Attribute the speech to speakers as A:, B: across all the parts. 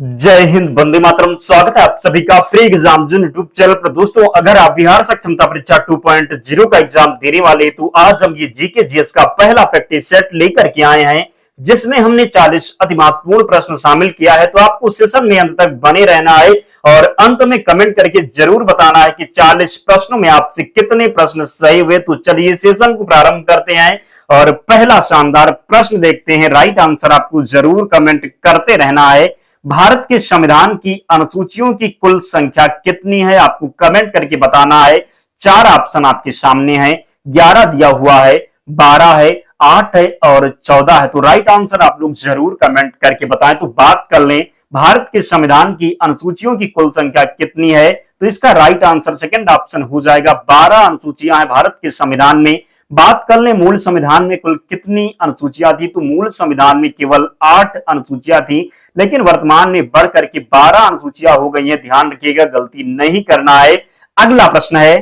A: जय हिंद, वंदे मातरम। स्वागत है आप सभी का फ्री एग्जाम जो यूट्यूब चैनल पर। दोस्तों, अगर आप बिहार सक्षमता परीक्षा 2.0 का एग्जाम देने वाले तो आज हम ये जीके जीएस का पहला प्रैक्टिस सेट लेकर के आए हैं, जिसमें हमने 40 अति महत्वपूर्ण प्रश्न शामिल किया है। तो आपको सेशन में अंत तक बने रहना है और अंत में कमेंट करके जरूर बताना है कि 40 प्रश्नों में आपसे कितने प्रश्न सही हुए। तो चलिए सेशन को प्रारंभ करते हैं और पहला शानदार प्रश्न देखते हैं। राइट आंसर आपको जरूर कमेंट करते रहना है। भारत के संविधान की अनुसूचियों की कुल संख्या कितनी है, आपको कमेंट करके बताना है। चार ऑप्शन आपके सामने है, 11 दिया हुआ है, 12 है, 8 है और 14 है। तो राइट आंसर आप लोग जरूर कमेंट करके बताएं। तो बात कर लें भारत के संविधान की अनुसूचियों की कुल संख्या कितनी है, तो इसका राइट आंसर सेकंड ऑप्शन हो जाएगा। 12 अनुसूचियां हैं भारत के संविधान में। बात कर ले मूल संविधान में कुल कितनी अनुसूचियां थी, तो मूल संविधान में केवल 8 अनुसूचियां थी, लेकिन वर्तमान में बढ़कर के 12 अनुसूचियां हो गई हैं। ध्यान रखिएगा, गलती नहीं करना है। अगला प्रश्न है,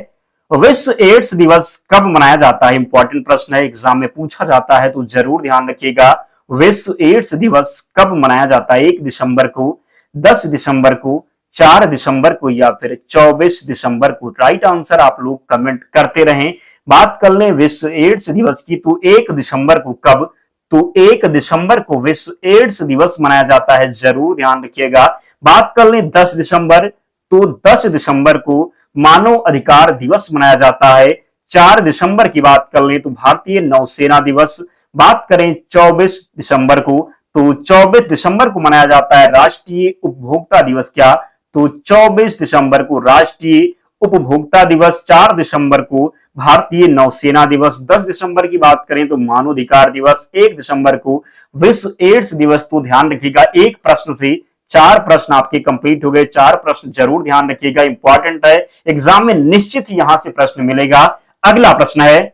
A: विश्व एड्स दिवस कब मनाया जाता है? इंपॉर्टेंट प्रश्न है, एग्जाम में पूछा जाता है, तो जरूर ध्यान रखिएगा। विश्व एड्स दिवस कब मनाया जाता है? 1 दिसंबर को, 10 दिसंबर को, 4 दिसंबर को या फिर 24 दिसंबर को? राइट आंसर आप लोग कमेंट करते रहें। बात कर लें विश्व एड्स दिवस की, तो 1 दिसंबर को। कब? तो 1 दिसंबर को विश्व एड्स दिवस मनाया जाता है, जरूर ध्यान रखिएगा। बात कर लें 10 दिसंबर, तो 10 दिसंबर को मानव अधिकार दिवस मनाया जाता है। 4 दिसंबर की बात कर लें तो भारतीय नौसेना दिवस। बात करें 24 दिसंबर को, तो 24 दिसंबर को मनाया जाता है राष्ट्रीय उपभोक्ता दिवस। क्या? तो 24 दिसंबर को राष्ट्रीय उपभोक्ता दिवस। 4 दिसंबर को भारतीय नौसेना दिवस। 10 दिसंबर की बात करें तो मानवाधिकार दिवस। 1 दिसंबर को विश्व एड्स दिवस। तो ध्यान रखिएगा, एक प्रश्न से 4 प्रश्न आपके कंप्लीट हो गए। 4 प्रश्न जरूर ध्यान रखिएगा, इंपॉर्टेंट है, एग्जाम में निश्चित ही यहां से प्रश्न मिलेगा। अगला प्रश्न है,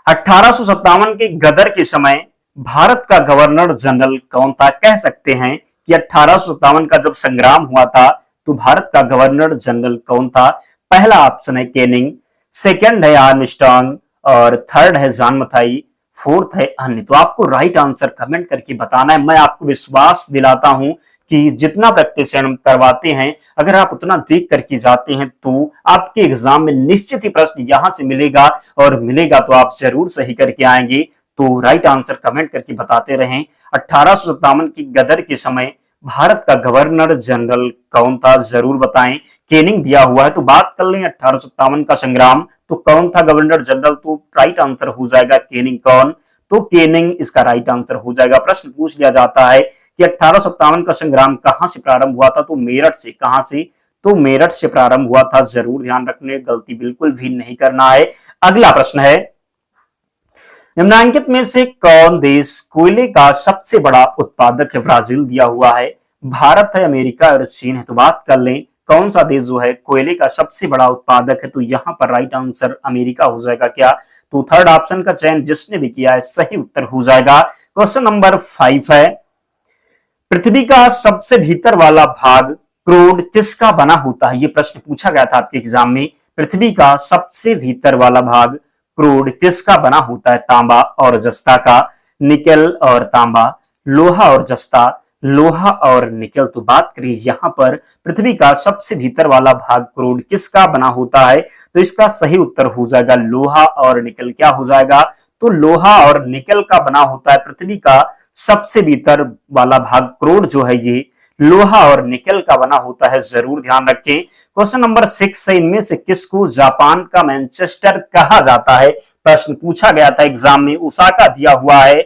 A: 1857 के गदर के समय भारत का गवर्नर जनरल कौन था? कह सकते हैं कि 1857 का जब संग्राम हुआ था तो भारत का गवर्नर जनरल कौन था? पहला ऑप्शन है केनिंग, सेकंड है आर्मस्ट्रांग और थर्ड है जॉन मथाई, फोर्थ है अन्य। तो आपको राइट आंसर कमेंट करके बताना है। मैं आपको विश्वास दिलाता हूं कि जितना प्रैक्टिस हम करवाते हैं, अगर आप उतना देख करके जाते हैं तो आपके एग्जाम में निश्चित ही प्रश्न यहां से मिलेगा, और मिलेगा तो आप जरूर सही करके आएंगे। तो राइट आंसर कमेंट करके बताते रहें। 1857 की गदर के समय भारत का गवर्नर जनरल कौन था? जरूर बताएं। केनिंग दिया हुआ है। तो बात कर लें 1857 का संग्राम, तो कौन था गवर्नर जनरल? तो राइट आंसर हो जाएगा केनिंग। कौन? तो केनिंग इसका राइट आंसर हो जाएगा। प्रश्न पूछ लिया जाता है कि 1857 का संग्राम कहां से प्रारंभ हुआ था, तो मेरठ से। कहां से? तो मेरठ से प्रारंभ हुआ था, जरूर ध्यान रखने, गलती बिल्कुल भी नहीं करना है। अगला प्रश्न है, निम्नलिखित में से कौन देश कोयले का सबसे बड़ा उत्पादक है? ब्राजील दिया हुआ है, भारत है, अमेरिका और चीन है। तो बात कर लें कौन सा देश जो है कोयले का सबसे बड़ा उत्पादक है, तो यहां पर राइट आंसर अमेरिका हो जाएगा। क्या? तो थर्ड ऑप्शन का चयन जिसने भी किया है सही उत्तर हो जाएगा। क्वेश्चन नंबर 5 है, पृथ्वी का सबसे भीतर वाला भाग क्रोड किसका बना होता है? यह प्रश्न पूछा गया था आपके एग्जाम में। पृथ्वी का सबसे भीतर वाला भाग क्रोड किसका बना होता है? तांबा और जस्ता का, निकेल और तांबा, लोहा और जस्ता, लोहा और निकेल। तो बात करें यहां पर पृथ्वी का सबसे भीतर वाला भाग क्रोड किसका बना होता है, तो इसका सही उत्तर हो जाएगा लोहा और निकेल। क्या हो जाएगा? तो लोहा और निकेल का बना होता है पृथ्वी का सबसे भीतर वाला भाग क्रोड जो है ये लोहा और निकेल का बना होता है, जरूर ध्यान रखें। क्वेश्चन नंबर 6 है, इनमें से किसको जापान का मैनचेस्टर कहा जाता है? प्रश्न पूछा गया था एग्जाम में। ओसाका दिया हुआ है,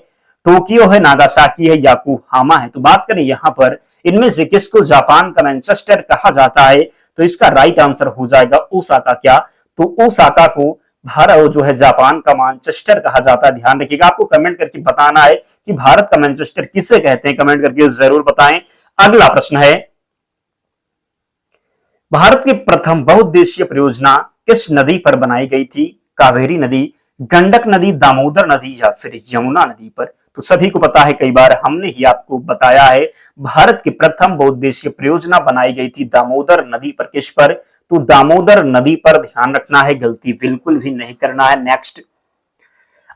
A: टोक्यो है, नागासाकी है, याकोहामा है। तो बात करें यहां पर इनमें से किसको जापान का मैनचेस्टर कहा जाता है, तो इसका राइट आंसर हो जाएगा ओसाका। क्या? तो ओसाका को भारत जो है जापान का मैनचेस्टर कहा जाता है। ध्यान रखिएगा, आपको कमेंट करके बताना है कि भारत का मैनचेस्टर किसे कहते हैं, कमेंट करके जरूर बताएं। अगला प्रश्न है, भारत की प्रथम बहुउद्देशीय परियोजना किस नदी पर बनाई गई थी? कावेरी नदी, गंडक नदी, दामोदर नदी या फिर यमुना नदी पर? तो सभी को पता है, कई बार हमने ही आपको बताया है, भारत की प्रथम बहुउद्देशीय परियोजना बनाई गई थी दामोदर नदी पर। किस पर? तो दामोदर नदी पर। ध्यान रखना है, गलती बिल्कुल भी नहीं करना है। नेक्स्ट,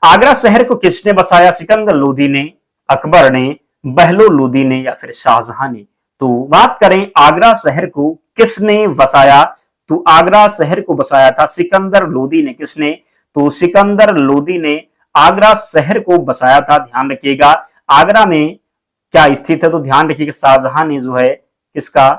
A: आगरा शहर को किसने बसाया? सिकंदर लोदी ने, अकबर ने, बहलोल लोदी ने या फिर शाहजहां ने? तो बात करें आगरा शहर को किसने बसाया? तो आगरा शहर को बसाया था सिकंदर लोदी ने। किसने? तो सिकंदर लोदी ने आगरा शहर को बसाया था। ध्यान रखिएगा आगरा में क्या स्थित है? तो ध्यान रखिएगा शाहजहां ने जो है किसका,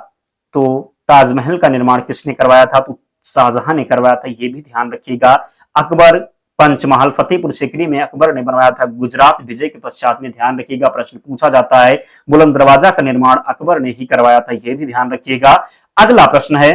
A: तो ताजमहल का निर्माण किसने करवाया था? तो शाहजहां ने करवाया था, ये भी ध्यान रखिएगा। अकबर पंचमहल फतेहपुर सिकरी में अकबर ने बनवाया था गुजरात विजय के पश्चात में। ध्यान रखिएगा प्रश्न पूछा जाता है। बुलंद दरवाजा का निर्माण अकबर ने ही करवाया था, यह भी ध्यान रखिएगा। अगला प्रश्न है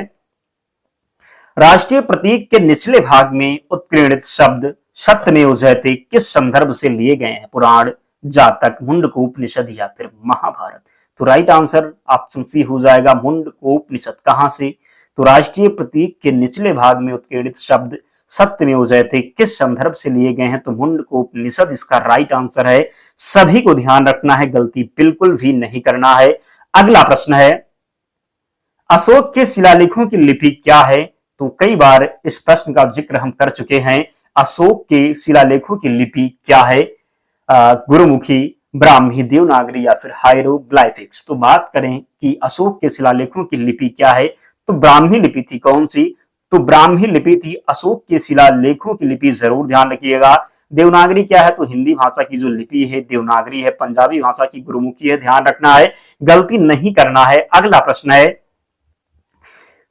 A: राष्ट्रीय प्रतीक के निचले भाग में उत्कीर्णित शब्द सत्यमेव जयते किस संदर्भ से लिए गए हैं? पुराण, जातक, मुंडकोपनिषद या फिर महाभारत? तो राइट आंसर ऑप्शन सी हो जाएगा मुंडकोपनिषद। कहां से? तो राष्ट्रीय प्रतीक के निचले भाग में उत्कीर्णित शब्द सत्यमेव जयते किस संदर्भ से लिए गए हैं? तो मुंडकोपनिषद इसका राइट आंसर है। सभी को ध्यान रखना है, गलती बिल्कुल भी नहीं करना है। अगला प्रश्न है अशोक के शिलालेखों की लिपि क्या है? तो कई बार इस प्रश्न का जिक्र हम कर चुके हैं। अशोक के शिलालेखों की लिपि क्या है? गुरुमुखी, ब्राह्मी, देवनागरी या फिर हायरोग्लाइफिक्स? तो बात करें कि अशोक के शिलालेखों की लिपि क्या है, तो ब्राह्मी लिपि थी। कौन सी? तो ब्राह्मी लिपि थी अशोक के शिलालेखों की लिपि। जरूर ध्यान रखिएगा। देवनागरी क्या है? तो हिंदी भाषा की जो लिपि है देवनागरी है। पंजाबी भाषा की गुरुमुखी है। ध्यान रखना है, गलती नहीं करना है। अगला प्रश्न है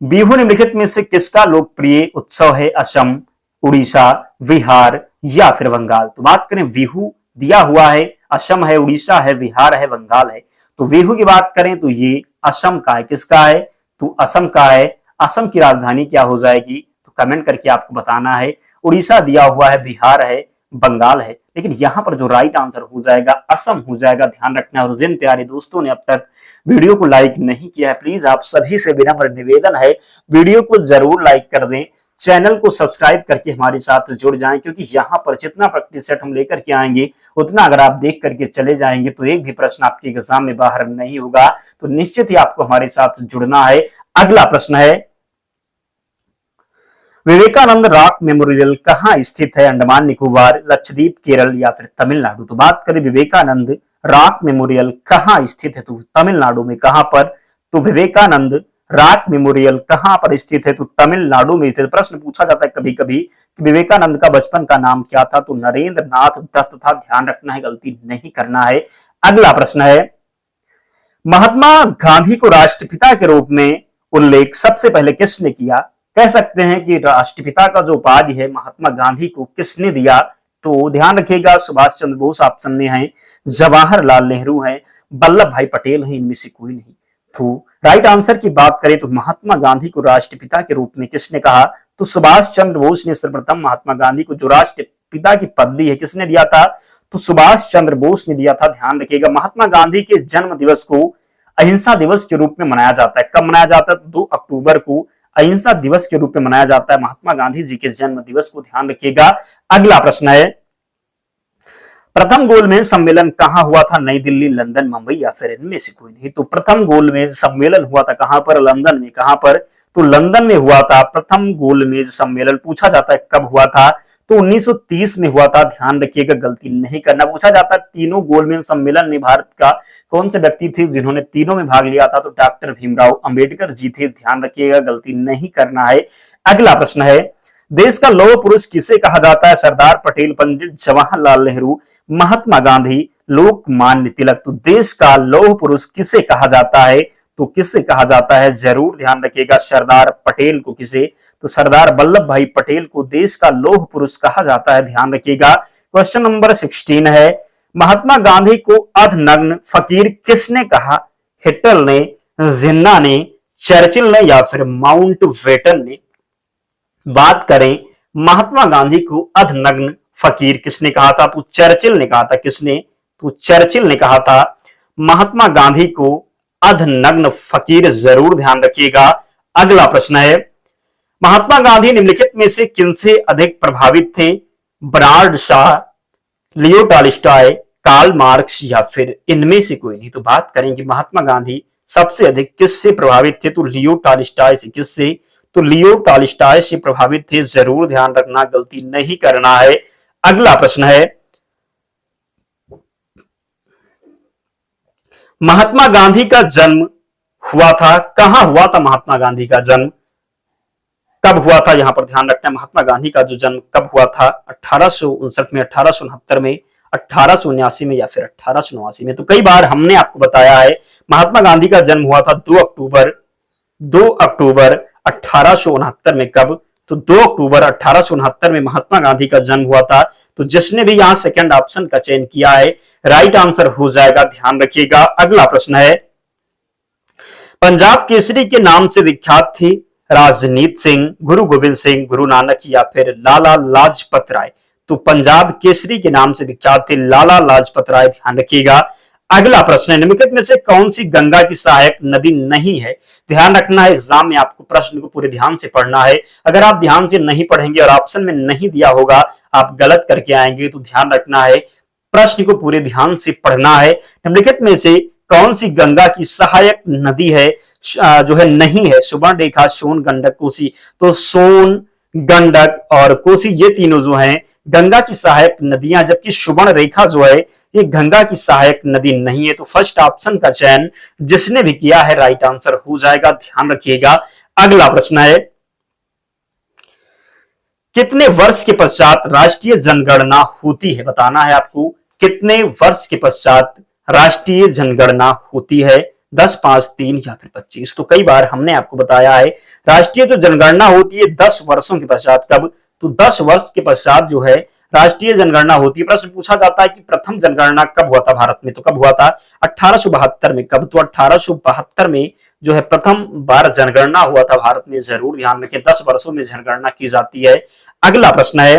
A: बिहू निम्नलिखित में से किसका लोकप्रिय उत्सव है? असम, उड़ीसा, बिहार या फिर बंगाल? तो बात करें बिहू दिया हुआ है, असम है, उड़ीसा है, बिहार है, बंगाल है। तो बिहू की बात करें तो ये असम का है। किसका है? तो असम का है। असम की राजधानी क्या हो जाएगी? तो कमेंट करके आपको बताना है। उड़ीसा दिया हुआ है, बिहार है, बंगाल है, लेकिन यहां पर जो राइट आंसर हो जाएगा असम हो जाएगा। ध्यान रखना है। और जिन प्यारे दोस्तों ने अब तक वीडियो को लाइक नहीं किया है, प्लीज आप सभी से विनम्र निवेदन है वीडियो को जरूर लाइक कर दें, चैनल को सब्सक्राइब करके हमारे साथ जुड़ जाएं, क्योंकि यहाँ पर जितना प्रैक्टिस सेट हम लेकर के आएंगे उतना अगर आप देख करके चले जाएंगे तो एक भी प्रश्न आपके एग्जाम में बाहर नहीं होगा। तो निश्चित ही आपको हमारे साथ जुड़ना है। अगला प्रश्न है विवेकानंद रॉक मेमोरियल कहां स्थित है? अंडमान निकोबार, लक्षद्वीप, केरल या फिर तमिलनाडु? तो बात करें विवेकानंद रॉक मेमोरियल कहां स्थित है? तो तमिलनाडु में। कहां पर? तो विवेकानंद रॉक मेमोरियल कहां पर स्थित है? तो तमिलनाडु में स्थित। प्रश्न पूछा जाता है कभी कभी कि विवेकानंद का बचपन का नाम क्या था? तो नरेंद्र नाथ दत्त था। ध्यान रखना है, गलती नहीं करना है। अगला प्रश्न है महात्मा गांधी को राष्ट्रपिता के रूप में उल्लेख सबसे पहले किसने किया? कह सकते हैं कि राष्ट्रपिता का जो उपाधि है महात्मा गांधी को किसने दिया? तो ध्यान रखिएगा सुभाष चंद्र बोस ऑप्शन में है, जवाहरलाल नेहरू है, वल्लभ भाई पटेल है, इनमें से कोई नहीं। तो राइट आंसर की बात करें तो महात्मा गांधी को राष्ट्रपिता के रूप में किसने कहा? तो सुभाष चंद्र बोस ने सर्वप्रथम महात्मा गांधी को जो राष्ट्रपिता की पदवी है किसने दिया था? तो सुभाष चंद्र बोस ने दिया था। ध्यान रखिएगा महात्मा गांधी के जन्म दिवस को अहिंसा दिवस के रूप में मनाया जाता है। कब मनाया जाता है? 2 अक्टूबर को अहिंसा दिवस के रूप में मनाया जाता है महात्मा गांधी जी के जन्म दिवस को। ध्यान रखिएगा। अगला प्रश्न है प्रथम गोलमेज सम्मेलन कहां हुआ था? नई दिल्ली, लंदन, मुंबई या फिर इनमें से कोई नहीं? तो प्रथम गोलमेज सम्मेलन हुआ था कहां पर? लंदन में। कहां पर? तो लंदन में हुआ था प्रथम गोलमेज सम्मेलन। पूछा जाता है कब हुआ था? तो 1930 में हुआ था। ध्यान रखिएगा, गलती नहीं करना। पूछा जाता है तीनों गोलमेज सम्मेलन में भारत का कौन से व्यक्ति थे जिन्होंने तीनों में भाग लिया था? तो डॉक्टर भीमराव अंबेडकर जी थे। ध्यान रखिएगा, गलती नहीं करना है। अगला प्रश्न है देश का लौह पुरुष किसे कहा जाता है? सरदार पटेल, पंडित जवाहरलाल नेहरू, महात्मा गांधी, लोकमान्य तिलक? तो देश का लौह पुरुष किसे कहा जाता है? तो किसे कहा जाता है? जरूर ध्यान रखिएगा सरदार पटेल को। किसे? तो सरदार वल्लभ भाई पटेल को देश का लौह पुरुष कहा जाता है। ध्यान रखिएगा। क्वेश्चन नंबर 16 है महात्मा गांधी को अर्धनग्न फकीर किसने कहा? हिटलर ने, जिन्ना ने, चर्चिल ने या फिर माउंटबेटन ने? बात करें महात्मा गांधी को अर्धनग्न फकीर किसने कहा था? तो चर्चिल ने कहा था। किसने? तो चर्चिल ने कहा था महात्मा गांधी को अर्धनग्न फकीर। जरूर ध्यान रखिएगा। अगला प्रश्न है महात्मा गांधी निम्नलिखित में से किनसे अधिक प्रभावित थे? Bernard Shaw, Leo Tolstoy, Karl Marx या फिर इनमें से कोई नहीं? तो बात करें कि महात्मा गांधी सबसे अधिक किससे प्रभावित थे? तो लियो टॉलस्टॉय से। किससे? तो लियो टॉलस्टॉय से प्रभावित थे। जरूर ध्यान रखना, गलती नहीं करना है। अगला प्रश्न है महात्मा गांधी का जन्म हुआ था, कहां हुआ था महात्मा गांधी का जन्म, कब हुआ था, यहां पर ध्यान रखना है। महात्मा गांधी का जो जन्म कब हुआ था, 1859 में, 1869 में, 1879 में या फिर 1889 में। तो कई बार हमने आपको बताया है महात्मा गांधी का जन्म हुआ था 2 अक्टूबर 1869 में। कब, तो 2 अक्टूबर 1869 में महात्मा गांधी का जन्म हुआ था। तो जिसने भी यहां सेकंड ऑप्शन का चयन किया है, राइट आंसर हो जाएगा, ध्यान रखिएगा। अगला प्रश्न है, पंजाब केसरी के नाम से विख्यात थी राजनीत सिंह, गुरु गोविंद सिंह, गुरु नानक या फिर लाला लाजपत राय। तो पंजाब केसरी के नाम से विख्यात थे लाला लाजपत राय, ध्यान रखिएगा। अगला प्रश्न है, निम्नलिखित में से कौन सी गंगा की सहायक नदी नहीं है। ध्यान रखना है, एग्जाम में आपको प्रश्न को पूरे ध्यान से पढ़ना है। अगर आप ध्यान से नहीं पढ़ेंगे और ऑप्शन में नहीं दिया होगा, आप गलत करके आएंगे। तो ध्यान रखना है, प्रश्न को पूरे ध्यान से पढ़ना है। निम्नलिखित में से कौन सी गंगा की सहायक नदी है जो है नहीं है, सुवर्ण रेखा, सोन, गंडक, कोसी। तो सोन, गंडक और कोसी, ये तीनों जो हैं गंगा की सहायक नदियां, जबकि सुवर्ण रेखा जो है ये गंगा की सहायक नदी नहीं है। तो फर्स्ट ऑप्शन का चयन जिसने भी किया है राइट आंसर हो जाएगा, ध्यान रखिएगा। अगला प्रश्न है, कितने वर्ष के पश्चात राष्ट्रीय जनगणना होती है, बताना है आपको। कितने वर्ष के पश्चात राष्ट्रीय जनगणना होती है, 10, 5, 3 या फिर 25। तो कई बार हमने आपको बताया है राष्ट्रीय जो जनगणना होती है 10 वर्षों के पश्चात। कब, तो 10 वर्ष के पश्चात जो है राष्ट्रीय जनगणना होती है। प्रश्न पूछा जाता है कि प्रथम जनगणना कब हुआ था भारत में, तो कब हुआ था, 1872 में। कब, तो 1872 में जो है प्रथम बार जनगणना हुआ था भारत में। जरूर ध्यान रखें, 10 वर्षों में जनगणना की जाती है। अगला प्रश्न है,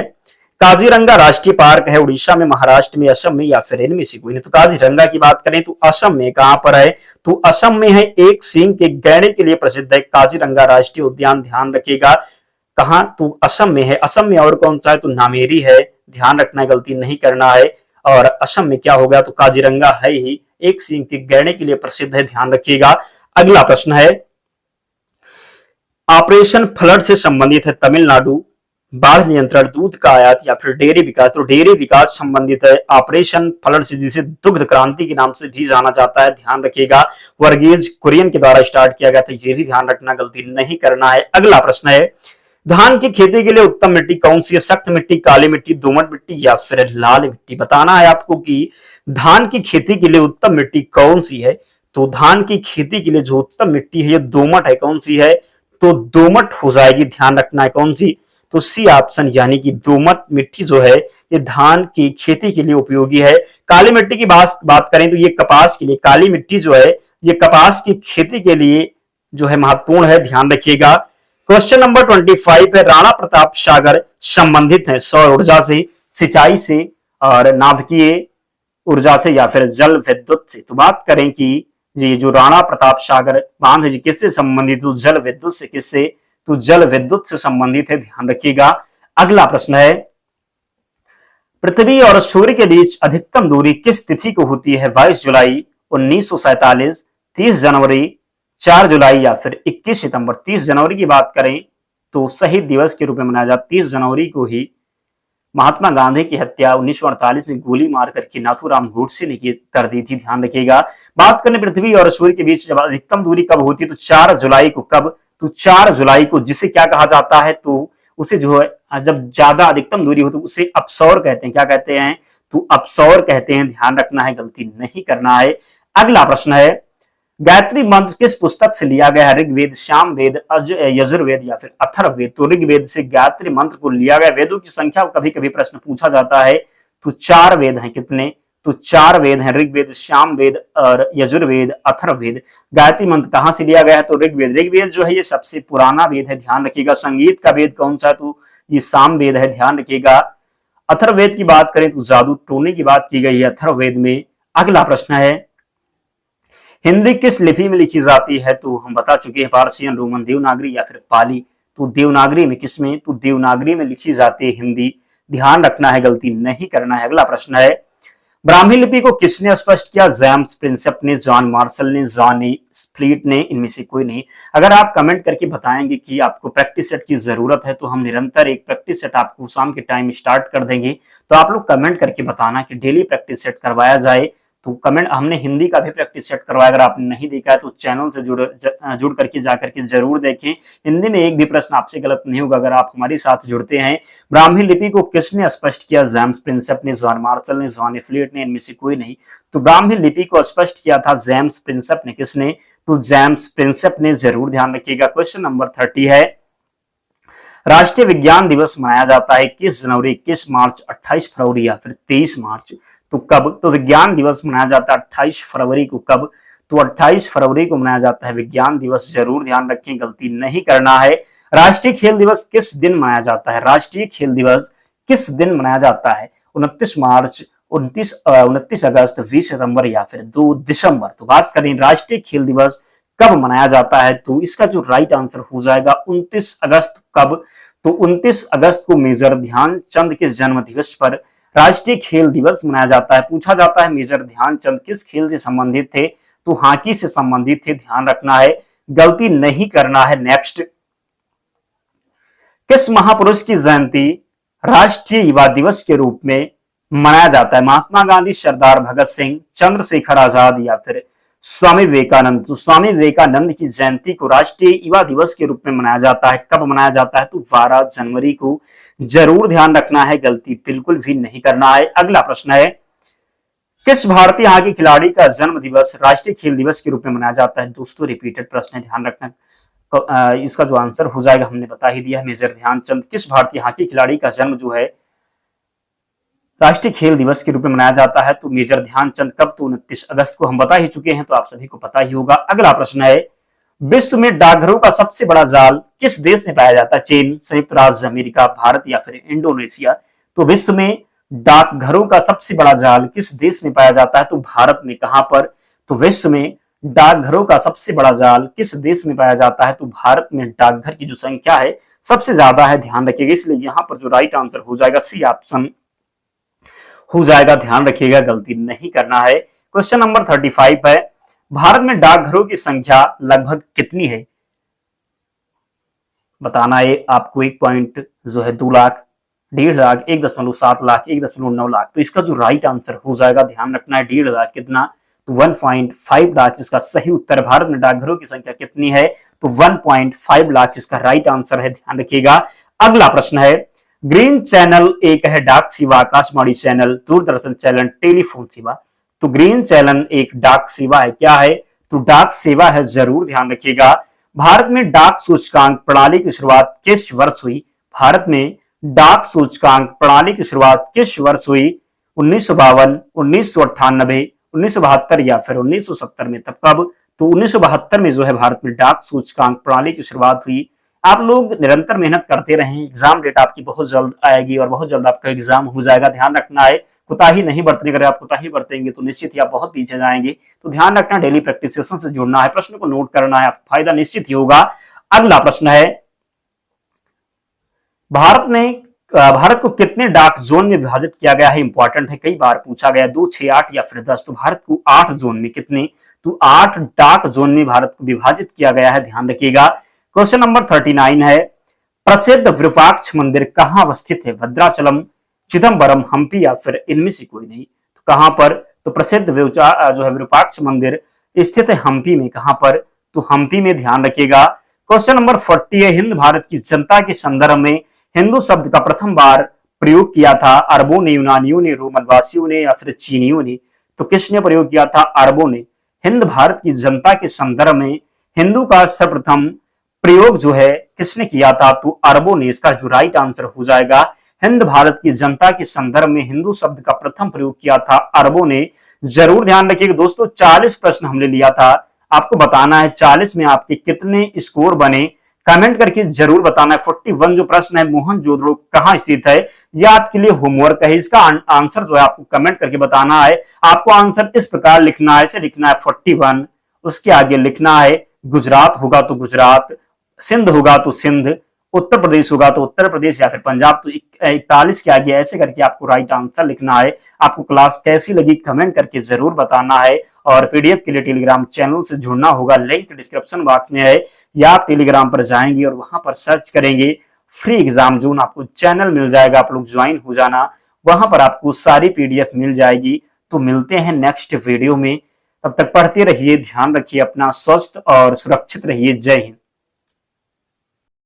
A: काजीरंगा राष्ट्रीय पार्क है उड़ीसा में, महाराष्ट्र में, असम में या फिर इनमें से कोई नहीं। तो काजीरंगा की बात करें तो असम में। कहां पर है, तो असम में है। एक सींग के गैंडे के लिए प्रसिद्ध है काजीरंगा राष्ट्रीय उद्यान, ध्यान रखिएगा। कहां, तो असम में है। असम में और कौन सा है, तो नामेरी है, ध्यान रखना है, गलती नहीं करना है। और असम में क्या हो गया, तो काजीरंगा है ही, एक सींग के गैंडे के लिए प्रसिद्ध है, ध्यान रखिएगा। अगला प्रश्न है, ऑपरेशन फ्लड से संबंधित है तमिलनाडु, बाढ़ नियंत्रण, दूध का आयात या फिर डेयरी विकास। तो डेयरी विकास संबंधित है ऑपरेशन फ्लड से, जिसे दुग्ध क्रांति के नाम से भी जाना जाता है, ध्यान रखिएगा। वर्गीज कुरियन के द्वारा स्टार्ट किया गया था, ये भी ध्यान रखना, गलती नहीं करना है। अगला प्रश्न है, धान की खेती के लिए उत्तम मिट्टी कौन सी है, सख्त मिट्टी, काली मिट्टी, दोमट मिट्टी या फिर लाल मिट्टी। बताना है आपको कि धान की खेती के लिए उत्तम मिट्टी कौन सी है। तो धान की खेती के लिए जो उत्तम मिट्टी है ये दोमट है। कौन सी है, तो दोमट हो जाएगी, ध्यान रखना है कौन सी, तो सी ऑप्शन, यानी कि दोमट मिट्टी जो है ये धान की खेती के लिए उपयोगी है। काली मिट्टी की बात करें तो ये कपास के लिए, काली मिट्टी जो है ये कपास की खेती के लिए जो है महत्वपूर्ण है, ध्यान रखिएगा। क्वेश्चन नंबर 25 है, राणा प्रताप सागर संबंधित है सौर ऊर्जा से, सिंचाई से और नाभिकीय ऊर्जा से या फिर जल विद्युत से। तो बात करें कि ये जो राणा प्रताप सागर बांध है किससे संबंधित, तो जल विद्युत से। किससे, तो जल विद्युत से संबंधित है, ध्यान रखिएगा। अगला प्रश्न है, पृथ्वी और सूर्य के बीच अधिकतम दूरी किस तिथि को होती है, 22 जुलाई 1947, 30 जनवरी, 4 जुलाई या फिर 21 सितंबर। 30 जनवरी की बात करें तो शहीद दिवस के रूप में मनाया जाता। 30 जनवरी को ही महात्मा गांधी की हत्या 1948 में गोली मारकर के नाथूराम गोडसे ने कर दी थी, ध्यान रखिएगा। बात करें पृथ्वी और सूर्य के बीच जब अधिकतम दूरी कब होती है, तो 4 जुलाई को। कब, तो 4 जुलाई को, जिसे क्या कहा जाता है, तो उसे जो है जब ज्यादा अधिकतम दूरी हो तो उसे अपसौर कहते हैं। क्या कहते हैं, तो अपसौर कहते हैं, ध्यान रखना है, गलती नहीं करना है। अगला प्रश्न है, गायत्री मंत्र किस पुस्तक से लिया गया है, ऋग्वेद, सामवेद, यजुर्वेद या फिर अथर्ववेद। तो ऋग्वेद से गायत्री मंत्र को लिया गया। वेदों की संख्या कभी कभी प्रश्न पूछा जाता है, तो 4 वेद हैं। कितने, तो 4 वेद हैं, ऋग्वेद, सामवेद और यजुर्वेद, अथर्ववेद। गायत्री मंत्र कहां से लिया गया है, तो ऋग्वेद। ऋग्वेद जो है ये सबसे पुराना वेद है, ध्यान रखिएगा। संगीत का वेद कौन सा है, तो ये सामवेद है, ध्यान रखिएगा। अथर्ववेद की बात करें तो जादू टोने की बात की गई है अथर्ववेद में। अगला प्रश्न है, हिंदी किस लिपि में लिखी जाती है, तो हम बता चुके हैं, पारसियन, रोमन, देवनागरी या फिर पाली। तो देवनागरी में, किसमें, तो देवनागरी में लिखी जाती है हिंदी, ध्यान रखना है, गलती नहीं करना है। अगला प्रश्न है, ब्राह्मी लिपि को किसने स्पष्ट किया, जेम्स प्रिंसेप ने, जॉन मार्शल ने, जॉन स्प्लीट ने, इनमें से कोई नहीं। अगर आप कमेंट करके बताएंगे कि आपको प्रैक्टिस सेट की जरूरत है तो हम निरंतर एक प्रैक्टिस सेट आपको शाम के टाइम स्टार्ट कर देंगे। तो आप लोग कमेंट करके बताना कि डेली प्रैक्टिस सेट करवाया जाए, तो कमेंट, हमने हिंदी का भी प्रैक्टिस सेट करवाया, अगर आपने नहीं देखा है तो चैनल से जुड़ करके जाकर के जरूर देखें। हिंदी में एक भी प्रश्न आपसे गलत नहीं होगा अगर आप हमारे साथ जुड़ते हैं। ब्राह्मी लिपि को किसने स्पष्ट किया? जेम्स प्रिंसेप ने, जॉन मार्शल ने, जॉन एफ्लिएट ने, इनमें से कोई नहीं। तो ब्राह्मी लिपि को स्पष्ट किया था जेम्स प्रिंसेप ने। किसने? तो जेम्स प्रिंसेप ने। जरूर ध्यान रखिएगा। क्वेश्चन नंबर 30 है, राष्ट्रीय विज्ञान दिवस मनाया जाता है 21 जनवरी, 21 मार्च, 28 फरवरी या फिर 23 मार्च? तो कब? तो विज्ञान दिवस मनाया जाता है 28 फरवरी को। कब? तो 28 फरवरी को मनाया जाता है विज्ञान दिवस। जरूर ध्यान रखें, गलती नहीं करना है। राष्ट्रीय खेल दिवस किस दिन मनाया जाता है? राष्ट्रीय खेल दिवस किस दिन मनाया जाता है? 29 मार्च, 29 अगस्त, 20 सितंबर या फिर 2 दिसंबर? तो बात करें राष्ट्रीय खेल दिवस कब मनाया जाता है, तो इसका जो राइट आंसर हो जाएगा 29 अगस्त। कब? तो 29 अगस्त को मेजर ध्यानचंद के जन्म दिवस पर राष्ट्रीय खेल दिवस मनाया जाता है। पूछा जाता है मेजर ध्यानचंद किस खेल से संबंधित थे, तो हॉकी से संबंधित थे। ध्यान रखना है, गलती नहीं करना है। नेक्स्ट, किस महापुरुष की जयंती राष्ट्रीय युवा दिवस के रूप में मनाया जाता है? महात्मा गांधी, सरदार भगत सिंह, चंद्रशेखर आजाद या फिर स्वामी विवेकानंद? तो स्वामी विवेकानंद की जयंती को राष्ट्रीय युवा दिवस के रूप में मनाया जाता है। कब मनाया जाता है? तो 12 जनवरी को। जरूर ध्यान रखना है, गलती बिल्कुल भी नहीं करना है। अगला प्रश्न है, किस भारतीय हॉकी खिलाड़ी का जन्म दिवस राष्ट्रीय खेल दिवस के रूप में मनाया जाता है? दोस्तों रिपीटेड प्रश्न है, ध्यान रखना। तो इसका जो आंसर हो जाएगा हमने बता ही दिया है, मेजर ध्यानचंद। किस भारतीय हॉकी खिलाड़ी का जन्म जो है राष्ट्रीय खेल दिवस के रूप में मनाया जाता है? तो मेजर ध्यानचंद। कब? तो 29 अगस्त को। हम बता ही चुके हैं, तो आप सभी को पता ही होगा। अगला प्रश्न है, विश्व में डाकघरों का सबसे बड़ा जाल किस देश में पाया जाता है? चीन, संयुक्त राज्य अमेरिका, भारत या फिर इंडोनेशिया? तो विश्व में डाकघरों का सबसे बड़ा जाल किस देश में पाया जाता है? तो भारत में। कहां पर? तो विश्व में डाकघरों का सबसे बड़ा जाल किस देश में पाया जाता है? तो भारत में डाकघर की जो संख्या है सबसे ज्यादा है। ध्यान रखिएगा, इसलिए यहां पर जो राइट आंसर हो जाएगा सी ऑप्शन हो जाएगा। ध्यान रखिएगा, गलती नहीं करना है। क्वेश्चन नंबर 35 है, भारत में डाकघरों की संख्या लगभग कितनी है? बताना है आपको। 1 पॉइंट जो है 2 लाख, 1.5 लाख, 1.7 लाख, 1.9 लाख? तो इसका जो राइट आंसर हो जाएगा, ध्यान रखना है, 1.5 लाख। कितना? तो 1.5 लाख इसका सही उत्तर। भारत में डाकघरों की संख्या कितनी है? तो 1.5 लाख इसका राइट आंसर है। ध्यान रखिएगा। अगला प्रश्न है, ग्रीन चैनल एक है डाक सेवा, Akashvani channel, Doordarshan channel, telephone सेवा? तो ग्रीन चैनल एक डाक सेवा है। क्या है? तो डाक सेवा है। जरूर ध्यान रखिएगा। भारत में डाक सूचकांक प्रणाली की शुरुआत किस वर्ष हुई? भारत में डाक सूचकांक प्रणाली की शुरुआत किस वर्ष हुई? 1952, 1998, 1972 या फिर 1970 में? तब कब? तो 1972 में जो है भारत में डाक सूचकांक प्रणाली की शुरुआत हुई। आप लोग निरंतर मेहनत करते रहें, एग्जाम डेट आपकी बहुत जल्द आएगी और बहुत जल्द आपका एग्जाम हो जाएगा। ध्यान रखना है, कोताही नहीं बरतने। अगर आप कोताही बरतेंगे तो निश्चित ही आप बहुत पीछे जाएंगे। तो ध्यान रखना, डेली प्रैक्टिस सेशन से जुड़ना है, प्रश्न को नोट करना है, आपको फायदा निश्चित ही होगा। अगला प्रश्न है, भारत को कितने डाक जोन में विभाजित किया गया है? इंपॉर्टेंट है, कई बार पूछा गया। 2, 6, 8 या फिर 10? तो भारत को 8 जोन में। कितने? तो 8 डाक जोन में भारत को विभाजित किया गया है। ध्यान रखिएगा। क्वेश्चन नंबर 39 है, प्रसिद्ध विरूपाक्ष मंदिर कहां अवस्थित है? भद्राचलम, चिदम्बरम, हम्पी या फिर इनमें से कोई नहीं? तो कहां पर? तो प्रसिद्ध जो है विरूपाक्ष मंदिर स्थित है हम्पी में। कहां पर? तो हम्पी में। ध्यान रखिएगा। क्वेश्चन नंबर 40 है, हिंद भारत की जनता के संदर्भ में हिंदू शब्द का प्रथम बार प्रयोग किया था अरबों ने, यूनानियों ने, रोमनवासियों ने या फिर चीनियों ने? तो किसने प्रयोग किया था? अरबों ने। हिंद भारत की जनता के संदर्भ में हिंदू का सर्वप्रथम प्रयोग जो है किसने किया था? तो अरबों ने। इसका जो राइट आंसर हो जाएगा, हिंद भारत की जनता के संदर्भ में हिंदू शब्द का प्रथम प्रयोग किया था अरबों ने। जरूर ध्यान रखिएगा दोस्तों। 40 प्रश्न हमने लिया था, आपको बताना है 40 में आपके कितने स्कोर बने, कमेंट करके जरूर बताना है। 41 जो प्रश्न है, मोहनजोदड़ो कहां स्थित है, यह आपके लिए होमवर्क है। इसका आंसर जो है आपको कमेंट करके बताना है। आपको आंसर इस प्रकार लिखना है, ऐसे लिखना है 41, उसके आगे लिखना है गुजरात होगा तो गुजरात, सिंध होगा तो सिंध, उत्तर प्रदेश होगा तो उत्तर प्रदेश या फिर पंजाब। तो 41 के आगे ऐसे करके आपको राइट आंसर लिखना है। आपको क्लास कैसी लगी कमेंट करके जरूर बताना है। और पीडीएफ के लिए टेलीग्राम चैनल से जुड़ना होगा, लिंक डिस्क्रिप्शन बॉक्स में है, या आप टेलीग्राम पर जाएंगे और वहां पर सर्च करेंगे फ्री एग्जाम जोन, आपको चैनल मिल जाएगा, आप लोग ज्वाइन हो जाना। वहां पर आपको सारी पीडीएफ मिल जाएगी। तो मिलते हैं नेक्स्ट वीडियो में। तब तक पढ़ते रहिए, ध्यान रखिए अपना, स्वस्थ और सुरक्षित रहिए। जय हिंद।